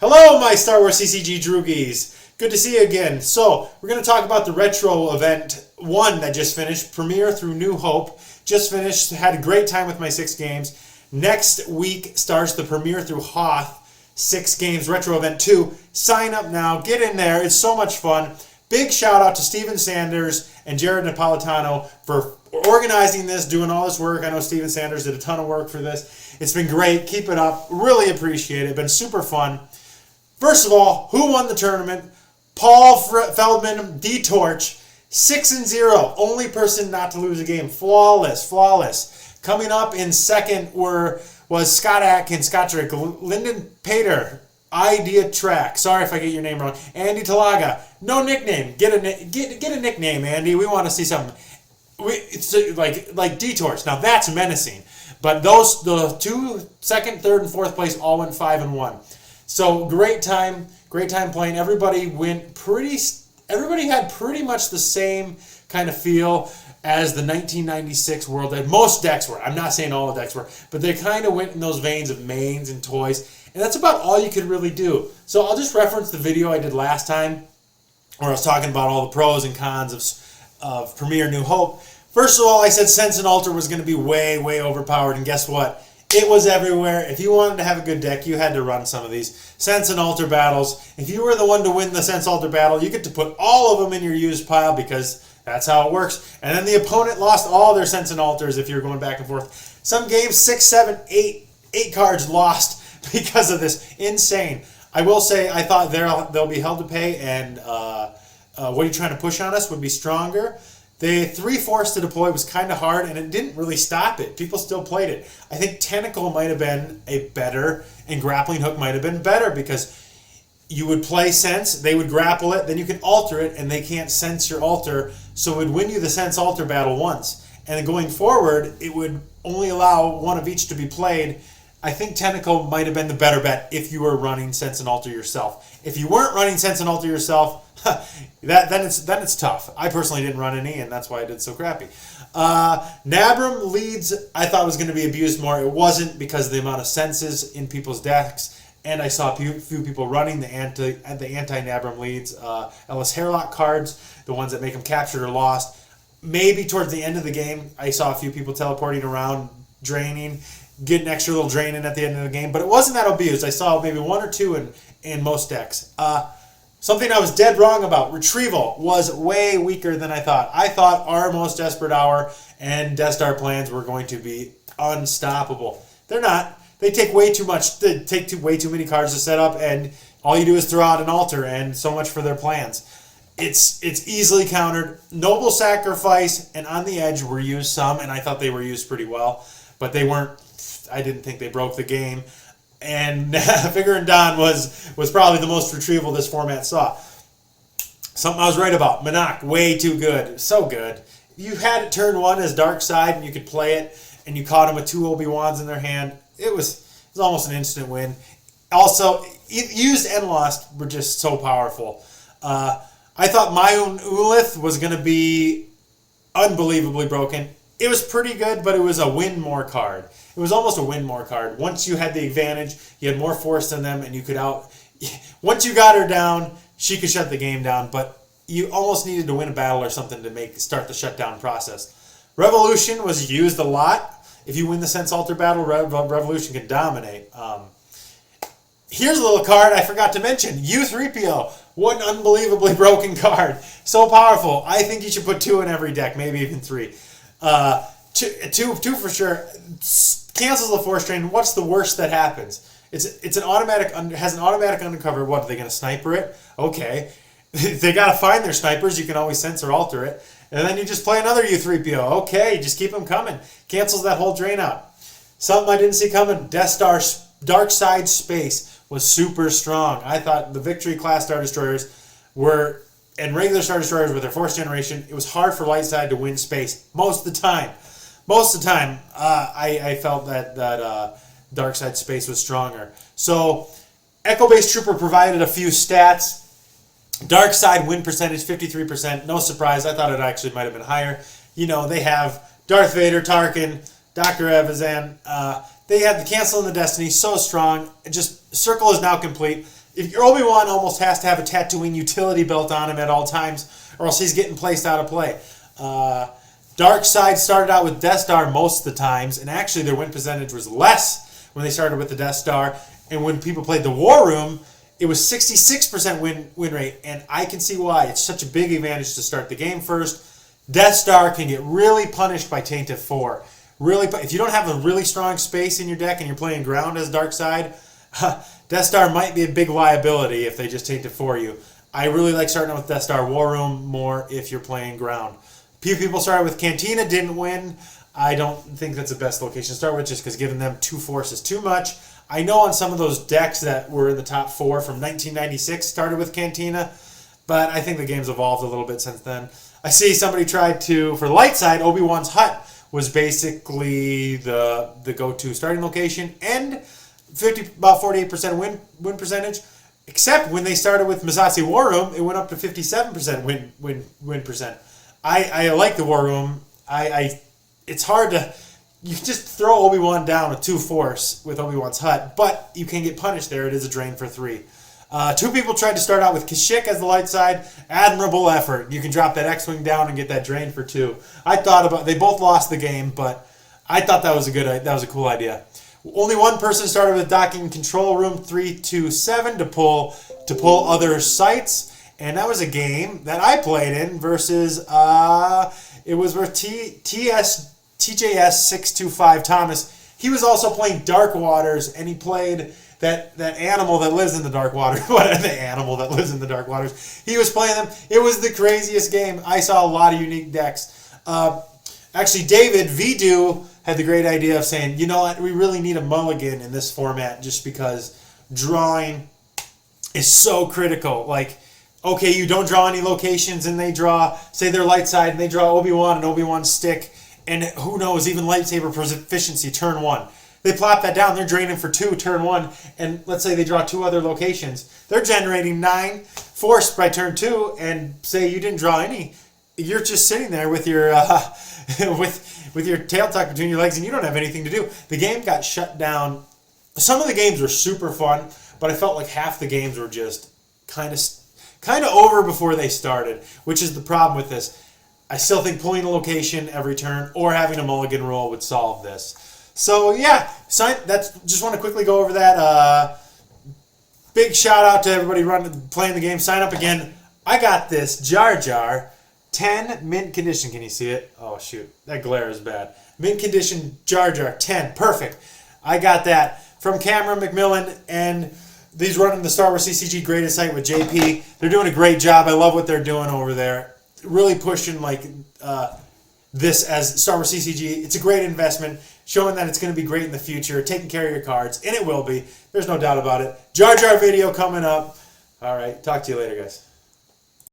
Hello, my Star Wars CCG droogies. Good to see you again. So, we're going to talk about the Retro Event 1 that just finished. Premiere through New Hope. Just finished. Had a great time with my 6 games. Next week starts the Premiere through Hoth. 6 games, Retro Event 2. Sign up now. Get in there. It's so much fun. Big shout out to Steven Sanders and Jared Napolitano for organizing this, doing all this work. I know Steven Sanders did a ton of work for this. It's been great. Keep it up. Really appreciate it. It's been super fun. First of all, who won the tournament? Paul Feldman, D-Torch, 6-0. Only person not to lose a game. Flawless. Coming up in second was Scott Atkins, Scott Drake, Lyndon Pater, Idea Track. Sorry if I get your name wrong. Andy Talaga. No nickname. Get a nickname, Andy. We want to see something. It's like D-Torch. Now that's menacing. But the 2, second, third, and fourth place all went 5-1. So great time playing. Everybody had pretty much the same kind of feel as the 1996 World Deck. Most decks were. I'm not saying all the decks were, but they kind of went in those veins of mains and toys, and that's about all you could really do. So I'll just reference the video I did last time, where I was talking about all the pros and cons of Premiere New Hope. First of all, I said Sense and Alter was going to be way overpowered, and guess what? It was everywhere. If you wanted to have a good deck, you had to run some of these Sense and Alter battles. If you were the one to win the Sense Alter battle, you get to put all of them in your used pile because that's how it works. And then the opponent lost all their Sense and Alters if you're going back and forth. Some games, 6, 7, 8 cards lost because of this. Insane. I will say I thought they'll be held to pay, and What Are You Trying to Push on Us would be stronger. The 3 Force to deploy was kind of hard, and it didn't really stop it. People still played it. I think Tentacle might have been better, and Grappling Hook might have been better, because you would play Sense, they would grapple it, then you can alter it, and they can't sense your alter, so it would win you the Sense Alter battle once. And then going forward, it would only allow one of each to be played. I think Tentacle might have been the better bet if you were running Sense and Alter yourself. If you weren't running Sense and Alter yourself, then it's tough. I personally didn't run any, and that's why I did so crappy. Nabram Leads I thought was going to be abused more. It wasn't, because of the amount of senses in people's decks, and I saw a few people running the anti-Nabram Leads. Ellis Hairlock cards, the ones that make them captured or lost. Maybe towards the end of the game, I saw a few people teleporting around, draining, getting extra little drain in at the end of the game, but it wasn't that abused. I saw maybe 1 or 2 in most decks. Something I was dead wrong about. Retrieval was way weaker than I thought. I thought our Most Desperate Hour and Death Star plans were going to be unstoppable. They're not. They take way too much. They take way too many cards to set up, and all you do is throw out an altar, and so much for their plans. It's easily countered. Noble Sacrifice and On the Edge were used some, and I thought they were used pretty well, but they weren't. I didn't think they broke the game. And Figure and Don was probably the most retrieval this format saw. Something I was right about. Monarch, way too good. So good. You had it turn 1 as Dark Side, and you could play it, and you caught them with 2 Obi-Wans in their hand. It was almost an instant win. Also, used and lost were just so powerful. I thought my own Ulith was going to be unbelievably broken. It was pretty good, but it was a win more card. It was almost a win more card. Once you had the advantage, you had more force than them, and you could once you got her down, she could shut the game down, but you almost needed to win a battle or something to start the shutdown process. Revolution was used a lot. If you win the Sense Alter battle, Revolution can dominate. Here's a little card I forgot to mention. U3PO. What an unbelievably broken card. So powerful. I think you should put 2 in every deck, maybe even 3. Two for sure. Cancels the Force Drain. What's the worst that happens? It's an automatic has an automatic undercover. What, are they going to sniper it? Okay. They got to find their snipers. You can always sense or alter it. And then you just play another U3PO. Okay, just keep them coming. Cancels that whole drain out. Something I didn't see coming. Death Star Dark Side Space was super strong. I thought the Victory class Star Destroyers and regular Star Destroyers with their Force Generation, it was hard for Light Side to win space most of the time. I felt that Dark Side Space was stronger. So, Echo Base Trooper provided a few stats. Dark Side win percentage, 53%. No surprise. I thought it actually might have been higher. You know, they have Darth Vader, Tarkin, Dr. Evazan. They had the Cancel and the Destiny, so strong. Circle is now complete. if your Obi-Wan almost has to have a Tatooine utility belt on him at all times, or else he's getting placed out of play. Dark Side started out with Death Star most of the times, and actually their win percentage was less when they started with the Death Star. And when people played the War Room, it was 66% win rate, and I can see why. It's such a big advantage to start the game first. Death Star can get really punished by Tainted 4. Really, if you don't have a really strong space in your deck and you're playing ground as Dark Side, Death Star might be a big liability if they just Tainted 4 you. I really like starting with Death Star War Room more if you're playing ground. Few people started with Cantina, didn't win. I don't think that's the best location to start with just because giving them 2 force is too much. I know on some of those decks that were in the top 4 from 1996 started with Cantina, but I think the game's evolved a little bit since then. I see somebody tried to, for light side, Obi-Wan's Hut was basically the go-to starting location, and about 48% win percentage. Except when they started with Massassi War Room, it went up to 57% win percent. I like the War Room. It's hard to. You can just throw Obi-Wan down with 2 force with Obi-Wan's Hut, but you can get punished there. It is a drain for 3. 2 people tried to start out with Kashyyyk as the light side. Admirable effort. You can drop that X-Wing down and get that drain for 2. They both lost the game, but I thought that was a cool idea. Only one person started with docking control room 327 to pull other sites, and that was a game that I played in versus it was where TJS 625 Thomas. He was also playing Dark Waters, and he played that animal that lives in the Dark Waters. What the animal that lives in the Dark Waters? He was playing them. It was the craziest game. I saw a lot of unique decks. Actually, David Vidu had the great idea of saying, you know what, we really need a mulligan in this format just because drawing is so critical. Like, okay, you don't draw any locations and they draw, say they're light side, and they draw Obi-Wan and Obi-Wan stick, and who knows, even lightsaber proficiency turn 1. They plop that down, they're draining for 2 turn 1, and let's say they draw 2 other locations. They're generating 9 force by turn 2, and say you didn't draw any. You're just sitting there with your with your tail tucked between your legs, and you don't have anything to do. The game got shut down. Some of the games were super fun, but I felt like half the games were just kind of over before they started, which is the problem with this. I still think pulling a location every turn or having a mulligan roll would solve this. So yeah, just want to quickly go over that. Big shout out to everybody playing the game. Sign up again. I got this Jar Jar 10 mint condition. Can you see it? Oh shoot, that glare is bad. Mint condition Jar Jar 10, perfect. I got that from Cameron McMillan, and these running the Star Wars CCG Greatest Site with JP. They're doing a great job. I love what they're doing over there. Really pushing this as Star Wars CCG. It's a great investment, showing that it's going to be great in the future, taking care of your cards, and it will be. There's no doubt about it. Jar Jar video coming up. All right, talk to you later, guys.